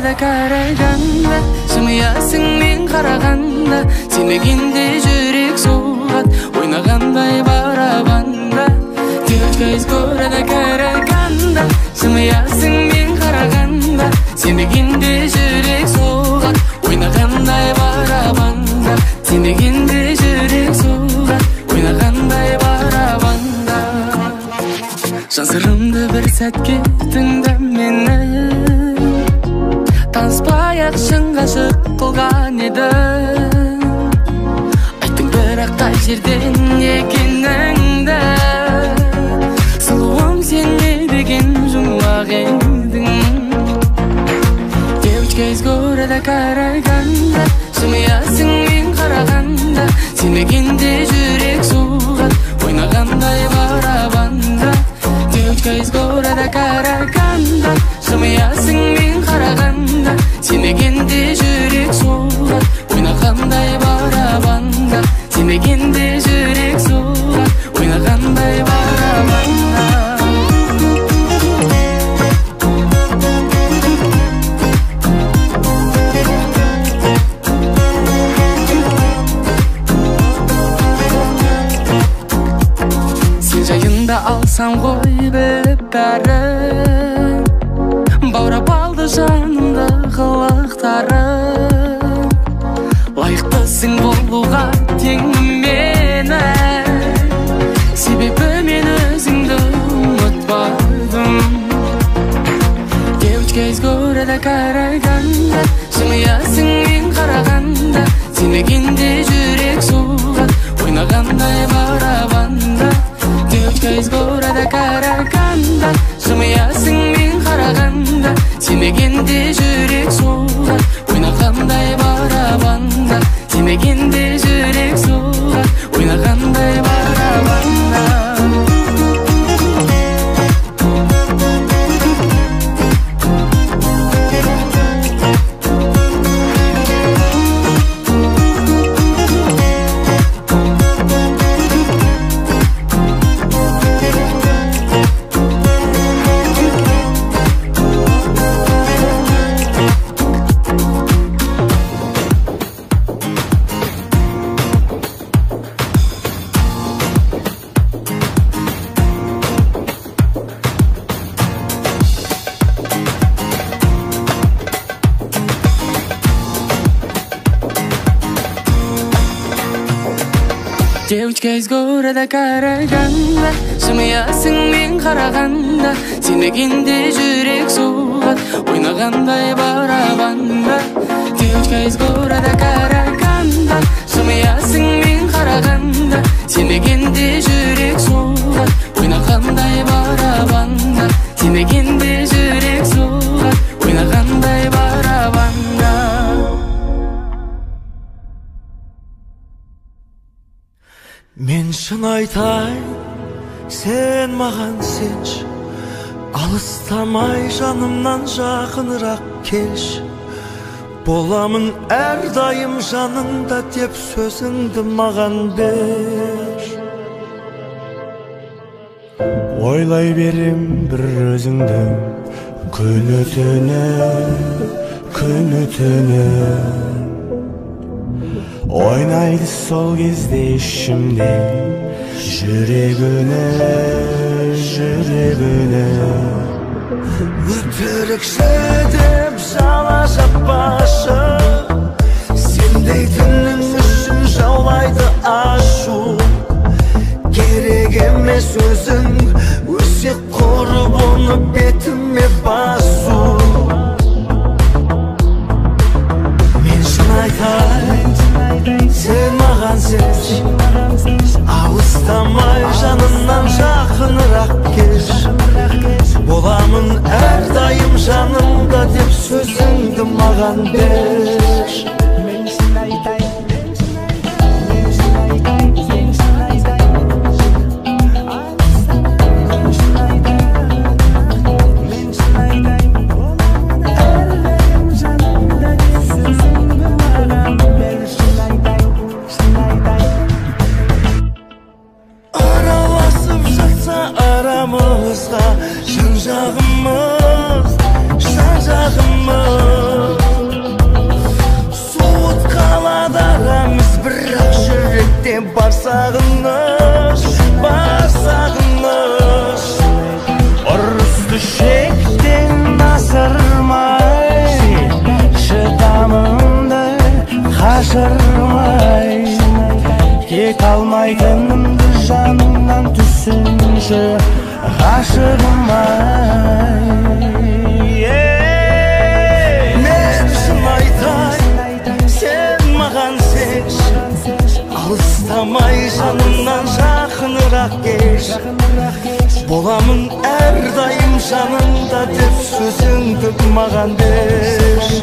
көреді қарағанда, жымиясың мен қарағанда, сенбегенде жүрек соғат, ойнағандай барабанда. Девочка из города қарағанда, жымиясың мен қарағанда, сенбегенде жүрек соғат, ойнағандай барабанда. Сенбегенде жүрек соғат, ойнағандай барабанда. Жан сырымды бір сәтке тыңда мені, таныспай-ақ шын ғашық қылған едің. Айттың бірақ қай жерден екеніңді, сұлуым сен не деген жұмбақ едің. Девочка из города қарағанда, жымиясың мен қарағанда, сенбегенде жүрек соғат, ойнағандай барабанда. Девочка из города қарағанда, жымиясың мен қарағанда, сенбегенде жүрек соғат, ойнағандай барабанда. Сенбегенде жүрек соғат, ойнағандай барабанда. Сен жайында алсам ғой біліп бәрін, баурап алды жанымды қылықтарың. Лайықтысың болуға тең мені, себебі мен өзіңді ұмытпадым. Девочка из города қарағанда, жымиясың мен қарағанда, сенбегенде жүрек соғат, ойнағандай барабанда. Девочка из города қарағанда, жымиясың мен қарағанда, сенбегенде жүрек соғат, ойнағандай барабанда. Сенбегенде жүрек соғат, ойнағандай барабанда. Девочка из города қарағанда, жымиясың мен қарағанда, сенбегенде жүрек соғат, ойнағандай барабанда. Девочка из города қарағанда, жымиясың мен қарағанда, сенбегенде жүрек соғат, ойнағандай барабанда. Сенбегенде жүрек соғат, ойнағандай барабанда. Мен шын айтайын, сен маған сенші, алыстамай жанымнан жақынырақ келші. Боламын әрдайым жаныңда деп сөзіңді маған бер. Ойлай берем бір өзіңді, күні түні ойнайды сол кезде ішімде, жүрегіне өтірікші деп жала жаппашы, сендей түннің үшін жаулайды ашу. Керек емес өзің өсек құрып оны бетіме басу. Мен шын айтайын, сен маған сенші, алыстамай жанымнан жақынырақ келші. Боламын әрдайым жанымда деп сөзіңді маған берші. Жан жағымыз сағыныш, бар сағыныш. Ұрысты шектен асырмай, шыдамымды қашырмай, кек алмайтынымды жанымнан түсінші ғашығым-ай. Мен шын айтайын, сен маған сенші, алыстамай жанымнан жақынырақ келші. Боламын әрдайым жаныңда деп сөзіңді маған берші.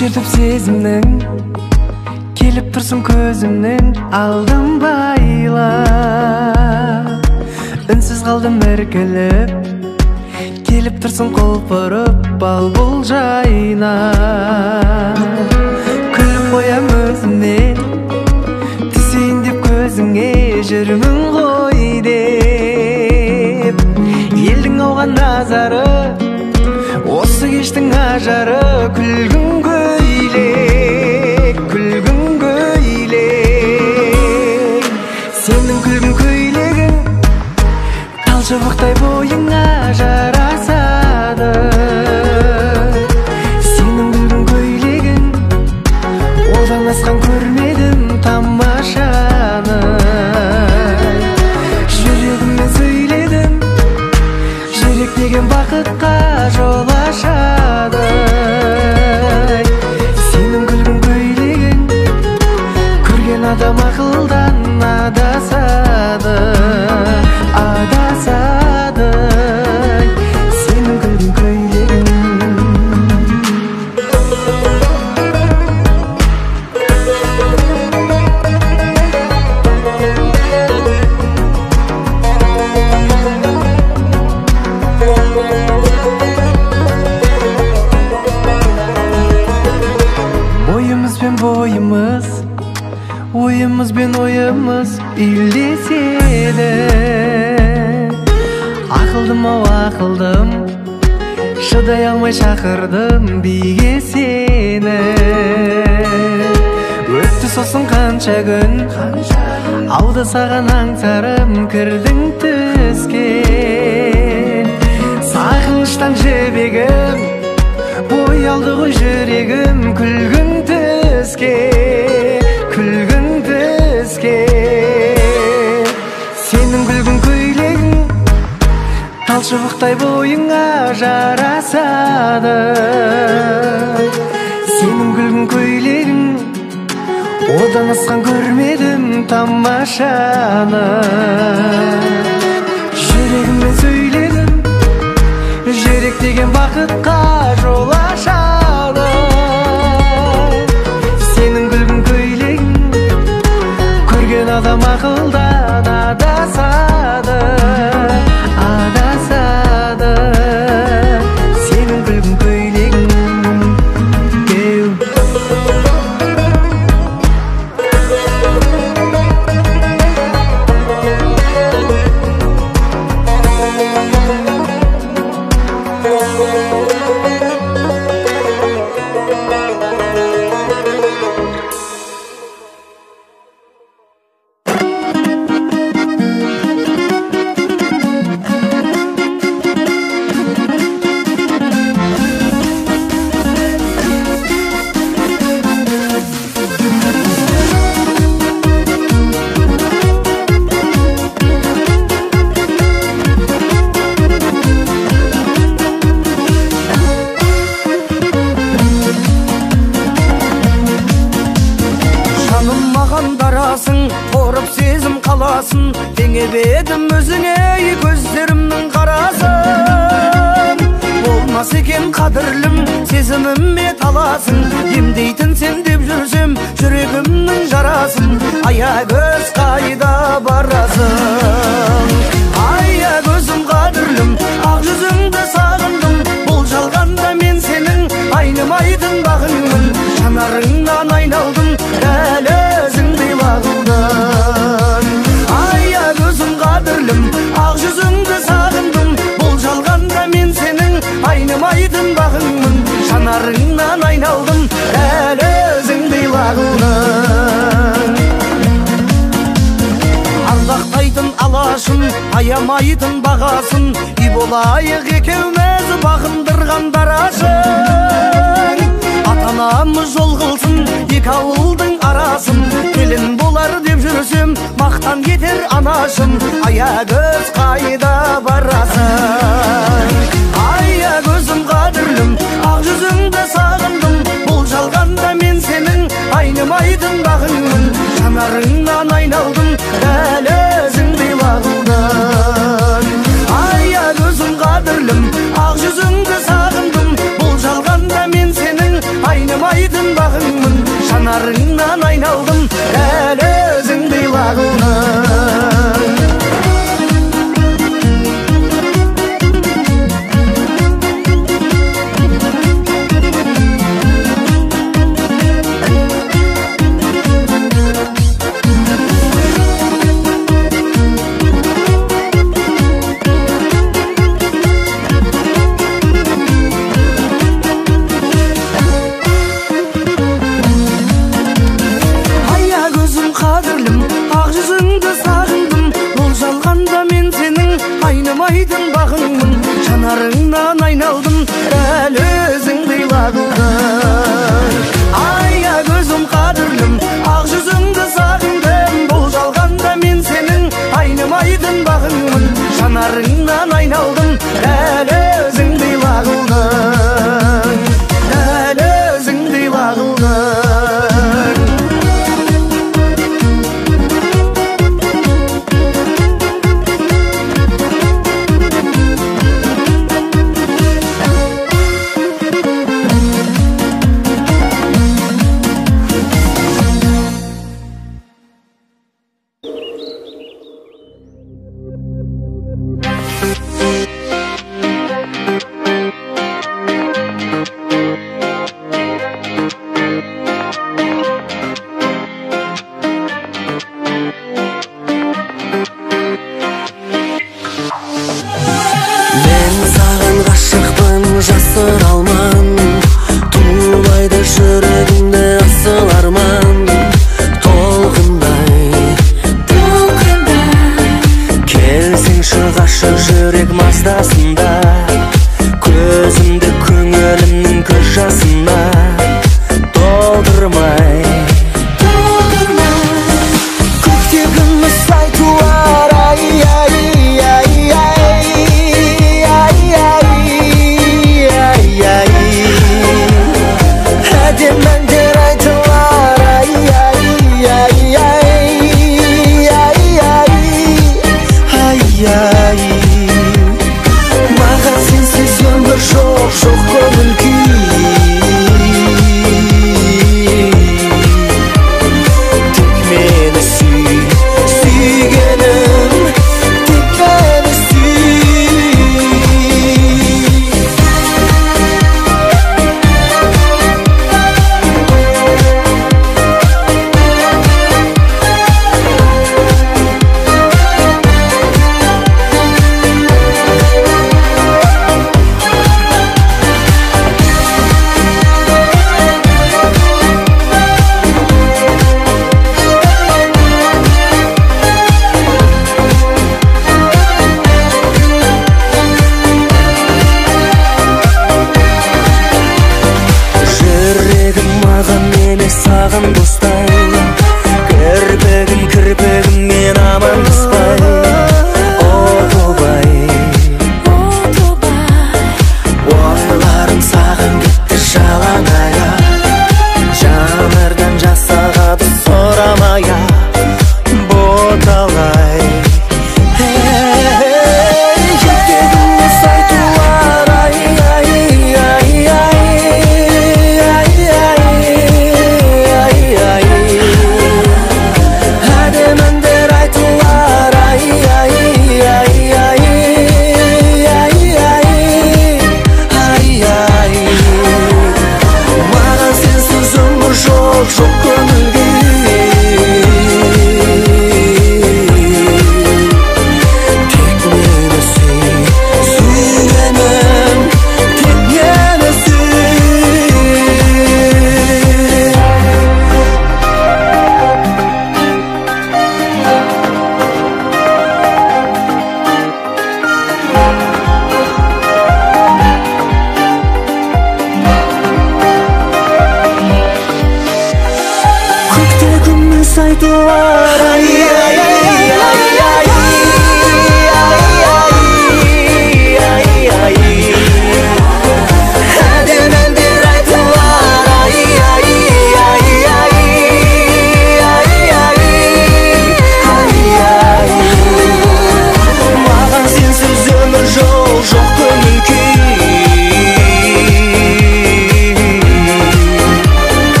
Жетіп сезімнің келіп тұрсың көзімнің алдым байла, үнсіз қалдым іркіліп, келіп тұрсың құлпырып бал бұл жайна. Күліп қоям өзіме, түсейін деп көзіңе асқан көрмедім тамашаны. Жүрегіммен сөйледім, жүрек деген бақытқа жол ашады. Сенің күлгін көйлегің көрген адам ақылдан адасады, адасады. Сенің күлгін көйлегің. Ойымыз бен ойымыз үйлеседі. Ақылдым ау ақылдым, шыдай алмай шақырдым биге сені. Өтті сосын қанша күн, алды саған аңсарым кірдің түске. Сағыныштан жібегім, боялды ғой жүрегім күлгін түске, күлгін түске. Сенің күлгін көйлегің талшыбықтай бойыңа жарасады. Сенің күлгін көйлегің одан асқан көрмедім тамашаны. Жүрегіммен сөйледім, жүрек деген бақытқа жол ашады. Сенің күлгін көйлегің көрген адам ақылдан адасады, адасады. Сенің күлгін көйлегің. Теңебедім өзіңе көздерімнің қарасын. Болмас екен қадірлім сезіміме таласын. Емдейтін сен деп жүрсем жүрегімнің жарасын. Аягөз қайда барасың? Аягөзім қадірлім, ақ жүзіңді сағындым. Бұл жалғанда мен сенің айнымайтын бағыңмын. Жанарыңнан айналдым, әлі өзіңдей бағылдым. Аягөзім қадірлім, ақ жүзіңді сағындым. Бұл жалғанда мен сенің айнымайтын бағыңмын. Жанарыңнан айналдым, әлі өзіңдей бағылдым. Ардақтайтын алашым, аямайтын бағасын. Үй болайық екеуміз бағындырған дарашың. Ата-анамыз жол қылсын екі ауылдың арасын. Келін болар деп жүрсем мақтан кетер анашым. Аягөз қайда барасың? Аягөзім қадірлім, ақ жүзіңді сағындым. Бұл жалғанда мен сенің айнымайтын бағыңмын. Жанарыңнан айналдым, әлі өзіңдей бағылдым. Аягөзім қадірлім, ақ жүзіңді сағындым. Бұл жалғанда мен сенің айнымайтын бағыңмын. Жанарыңнан айналдым, әлі өзіңдей бағылдым. Айнымайтын бағыңмын, жанарыңнан айналдым, әлі өзіңдей бағылдым. Аягөзім қадірлім, күнім, ақ жүзіңді сағындым. Бұл жалғанда мен сенің айнымайтын бағыңмын. Жанарыңнан айналдым, дәл өзіңдей лағылдың, дәл өзіңдей лағылдың.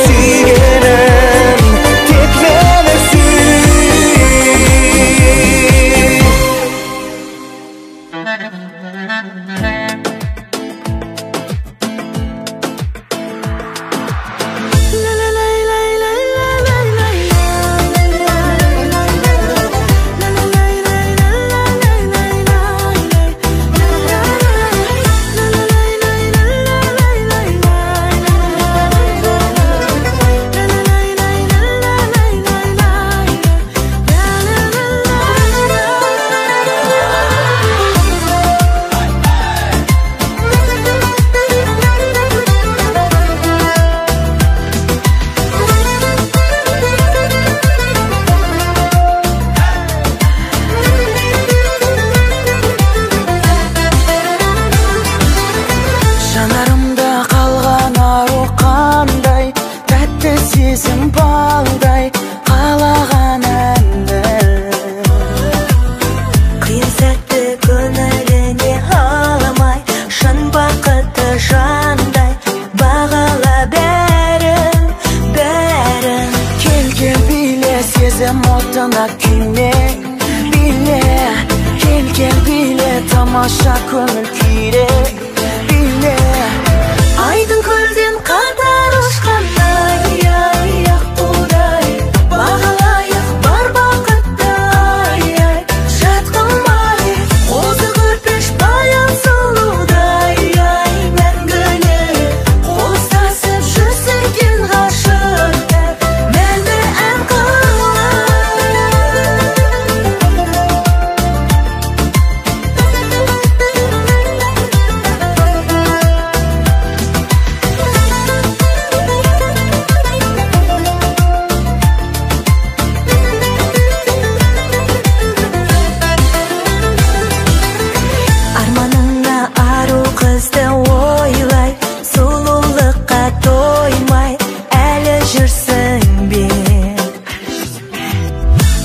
Suygenim сезім балдай қалаған әнді. Қиын сәтті көңіліне аламай, шын бақытты жандай бағала бәрін, бәрін. Кел биле сезім отына күйме, биле. Кел биле тамаша көңіл күйре, биле. Айдың көлден қатар ұшқандай, аққудай бағалайық бар бақытты, жат қылмай қозы көрпеш баян сұлудай, мәңгілік қостасып жүрсек ғашық, мәңгі ән арманыңа ару қызды ойлай, сұлулыққа тоймай әлі жүрсің бе?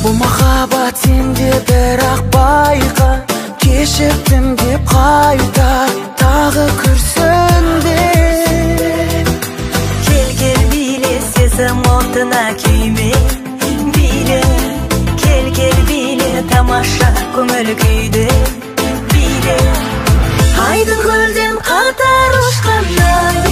Бұл махаббат сенде бірақ байқа, кешірдім деп қайта тағы күрсінді. Кел биле сезім отына күйме, биле. Кел биле тамаша көңіл күйді, биле. Айдың көлден қатар ұшқандай,